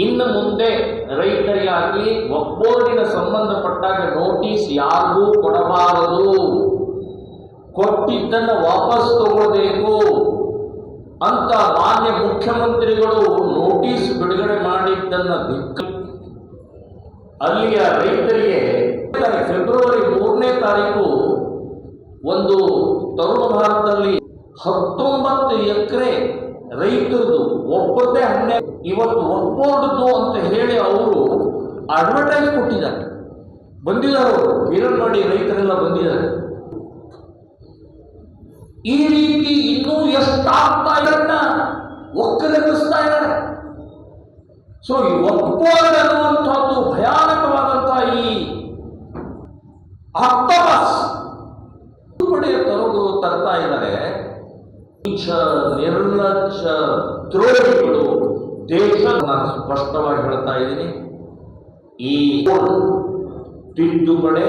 ಇನ್ನು ಮುಂದೆ ರೈತರಿಗಾಗಿ ಒಕ್ಬೋರ್ಡಿನ ಸಂಬಂಧಪಟ್ಟಾಗ ನೋಟಿಸ್ ಯಾರಿಗೂ ಕೊಡಬಾರದು, ಕೊಟ್ಟಿದ್ದನ್ನು ವಾಪಸ್ ತಗೊಳ್ಬೇಕು ಅಂತ ಮಾನ್ಯ ಮುಖ್ಯಮಂತ್ರಿಗಳು ನೋಟಿಸ್ ಬಿಡುಗಡೆ ಮಾಡಿದ್ದನ್ನು ಅಲ್ಲಿಯ ರೈತರಿಗೆ ಫೆಬ್ರವರಿ 3ನೇ ತಾರೀಕು ಒಂದು ತರುಣ ಭಾರತದಲ್ಲಿ 19 ಎಕರೆ ರೈತರದು ಒಬ್ಬರದೇ 12 ಇವತ್ತು ಒಪ್ಪೋರ್ದು ಅಂತ ಹೇಳಿ ಅವರು ಅಡ್ವರ್ಟೈಸ್ ಕೊಟ್ಟಿದ್ದಾರೆ. ಬಂದಿದ್ದಾರೆ, ಅವರು ವೀರನ್ ಮಾಡಿ ರೈತರೆಲ್ಲ ಬಂದಿದ್ದಾರೆ. ಈ ರೀತಿ ಇನ್ನೂ ಎಷ್ಟಾಗ್ತಾ ಇದನ್ನ ಒಕ್ಕಲೆಬ್ಬಿಸ್ತಾ ಇದ್ದಾರೆ. ಸೊ ಈ ಒಪ್ಪೋರ್ಡ್ ಅನ್ನುವಂಥದ್ದು ಭಯಾನಕವಾದಂತಹ ಈ ಆಕ್ಟೋಪಸ್ ತರ್ತಾ ಇದ್ದಾರೆ. ನಿರ್ಲಜ್ಜ ದ್ರೋಹಿಗಳು ದೇಶ, ನಾನು ಸ್ಪಷ್ಟವಾಗಿ ಹೇಳ್ತಾ ಇದ್ದೀನಿ, ಈ ತಿದ್ದುಪಡಿ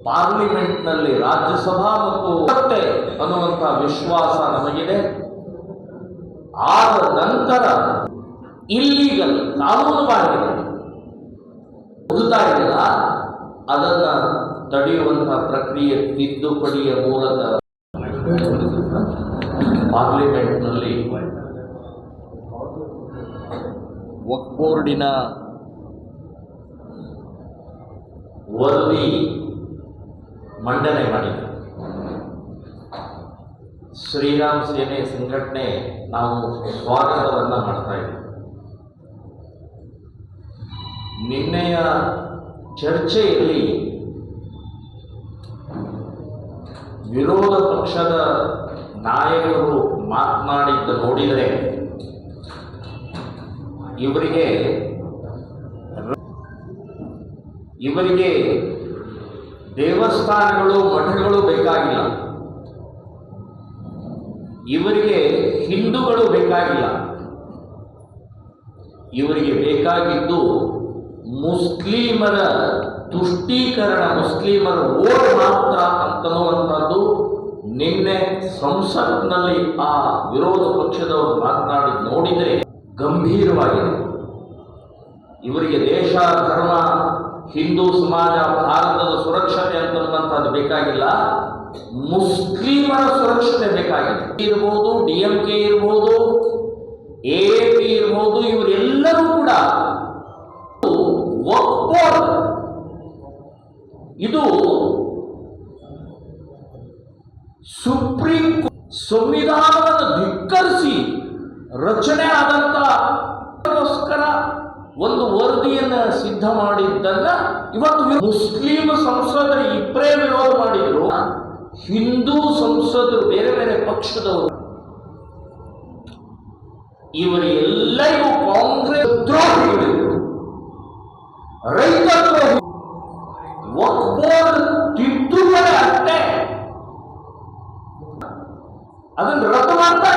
ಪಾರ್ಲಿಮೆಂಟ್ನಲ್ಲಿ ರಾಜ್ಯಸಭಾ ಮತ್ತು ಅನ್ನುವಂಥ ವಿಶ್ವಾಸ ನಮಗಿದೆ. ಆದ ನಂತರ ಇಲ್ಲೀಗಲ್ ಕಾನೂನು ಬಾಹಿರ ಹೋಗ್ತಾ ಇದೆಯಲ್ಲ, ಅದನ್ನ ತಡೆಯುವಂತಹ ಪ್ರಕ್ರಿಯೆ ತಿದ್ದುಪಡಿಯ ಮೂಲಕ ಪಾರ್ಲಿಮೆಂಟ್ನಲ್ಲಿ ವಕ್ಫ್ ಬೋರ್ಡಿನ ವರದಿ ಮಂಡನೆ ಮಾಡಿದೆ. ಶ್ರೀರಾಮ್ ಸೇನೆ ಸಂಘಟನೆ ನಾವು ಸ್ವಾಗತವನ್ನ ಮಾಡ್ತಾ ಇದ್ದೀವಿ. ನಿನ್ನೆಯ ಚರ್ಚೆಯಲ್ಲಿ ವಿರೋಧ ಪಕ್ಷದ ನಾಯಕರು ಮಾತನಾಡಿದ್ದು ನೋಡಿದರೆ ಇವರಿಗೆ ದೇವಸ್ಥಾನಗಳು ಮಠಗಳು ಬೇಕಾಗಿಲ್ಲ, ಇವರಿಗೆ ಹಿಂದೂಗಳು ಬೇಕಾಗಿಲ್ಲ, ಇವರಿಗೆ ಬೇಕಾಗಿದ್ದು ಮುಸ್ಲಿಮರ ತುಷ್ಟೀಕರಣ, ಮುಸ್ಲಿಮರ ಓಟ್ ಮಾತ್ರ ಅಂತನ್ನುವಂಥದ್ದು ನಿನ್ನೆ ಸಂಸತ್ನಲ್ಲಿ ಆ ವಿರೋಧ ಪಕ್ಷದವರು ಮಾತನಾಡಿ ನೋಡಿದರೆ ಗಂಭೀರವಾಗಿದೆ. ಇವರಿಗೆ ದೇಶ, ಧರ್ಮ, ಹಿಂದೂ ಸಮಾಜ, ಭಾರತದ ಸುರಕ್ಷತೆ ಅಂತನ್ನುವಂಥದ್ದು ಬೇಕಾಗಿಲ್ಲ, ಮುಸ್ಲಿಮರ ಸುರಕ್ಷತೆ ಬೇಕಾಗಿದೆ. ಇರ್ಬೋದು, DMK ಇರ್ಬೋದು, AAP ಇರ್ಬೋದು, ಇವರೆಲ್ಲರೂ ಕೂಡ ಇದು ಸುಪ್ರೀಂ ಸಂವಿಧಾನವನ್ನು ಧಿಕ್ಕರಿಸಿ ರಚನೆ ಆದಂತಗೋಸ್ಕರ ಒಂದು ವರದಿಯನ್ನು ಸಿದ್ಧ ಮಾಡಿದ್ದನ್ನ ಇವತ್ತು ಮುಸ್ಲಿಂ ಸಂಸದರು ಇಬ್ಬರೇ ವಿರೋಧ ಮಾಡಿದ್ರು, ಹಿಂದೂ ಸಂಸದರು ಬೇರೆ ಬೇರೆ ಪಕ್ಷದವರು. ಇವರೆಲ್ಲರಿಗೂ ಕಾಂಗ್ರೆಸ್ ದ್ರೋಹಿಗಳು, ರೈತ ದ್ರೋಹಿ, ವಕ್ಫ್ ಬೋರ್ಡ್ ತಿದ್ದುಪಡಿ ಅಷ್ಟೇ, ಅದನ್ನು ರದ್ದು ಮಾಡ್ತಾ